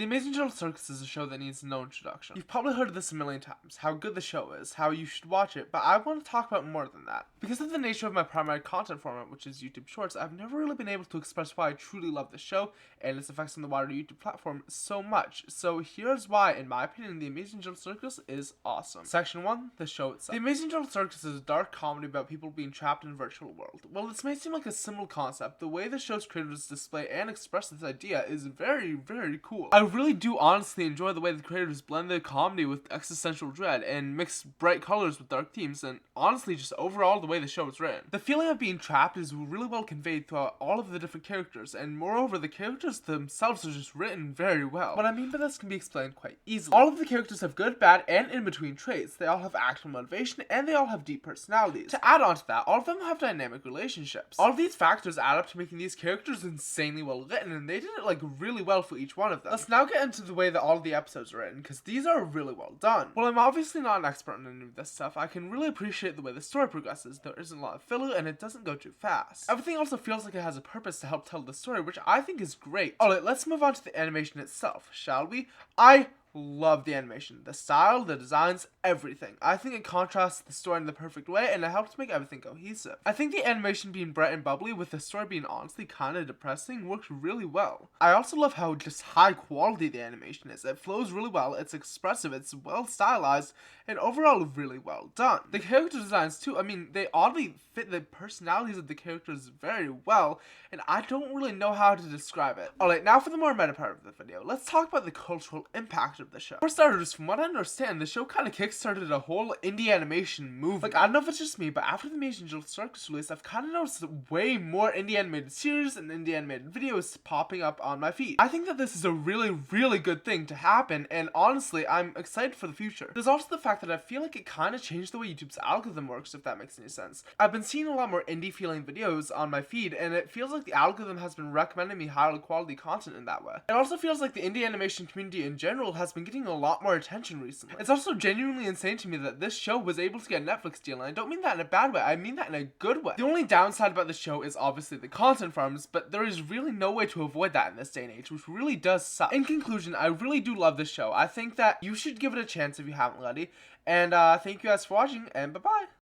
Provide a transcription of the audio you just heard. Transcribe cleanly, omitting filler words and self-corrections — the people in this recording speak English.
The Amazing General Circus is a show that needs no introduction. You've probably heard of this a million times, how good the show is, how you should watch it, but I want to talk about more than that. Because of the nature of my primary content format, which is YouTube Shorts, I've never really been able to express why I truly love the show and its effects on the wider YouTube platform so much. So here's why, in my opinion, The Amazing General Circus is awesome. Section 1, the show itself. The Amazing General Circus is a dark comedy about people being trapped in a virtual world. While this may seem like a simple concept, the way the show's creators display and express this idea is very, very cool. I really do honestly enjoy the way the creators blend the comedy with existential dread and mix bright colors with dark themes, and honestly just overall the way the show is written. The feeling of being trapped is really well conveyed throughout all of the different characters, and moreover the characters themselves are just written very well. What I mean by this can be explained quite easily. All of the characters have good, bad, and in-between traits. They all have actual motivation, and they all have deep personalities. To add on to that, all of them have dynamic relationships. All of these factors add up to making these characters insanely well written, and they did it like really well for each one of them. Let's now get into the way that all of the episodes are written, because these are really well done. While I'm obviously not an expert on any of this stuff, I can really appreciate the way the story progresses. There isn't a lot of filler, and it doesn't go too fast. Everything also feels like it has a purpose to help tell the story, which I think is great. Alright, let's move on to the animation itself, shall we? I love the animation, the style, the designs, everything. I think it contrasts the story in the perfect way, and it helps make everything cohesive. I think the animation being bright and bubbly with the story being honestly kind of depressing works really well. I also love how just high quality the animation is. It flows really well, it's expressive, it's well stylized, and overall really well done. The character designs too, I mean, they oddly fit the personalities of the characters very well, and I don't really know how to describe it. Alright, now for the more meta part of the video. Let's talk about the cultural impact of the show. For starters, from what I understand, the show kind of kickstarted a whole indie animation movement. Like, I don't know if it's just me, but after the Amazing General Circus release, I've kind of noticed way more indie animated series and indie animated videos popping up on my feed. I think that this is a really, really good thing to happen, and honestly, I'm excited for the future. There's also the fact that I feel like it kind of changed the way YouTube's algorithm works, if that makes any sense. I've been seeing a lot more indie feeling videos on my feed, and it feels like the algorithm has been recommending me higher quality content in that way. It also feels like the indie animation community in general has been getting a lot more attention recently. It's also genuinely insane to me that this show was able to get a Netflix deal, and I don't mean that in a bad way, I mean that in a good way. The only downside about the show is obviously the content farms, but there is really no way to avoid that in this day and age, which really does suck. In conclusion, I really do love this show. I think that you should give it a chance if you haven't already, and thank you guys for watching, and bye-bye!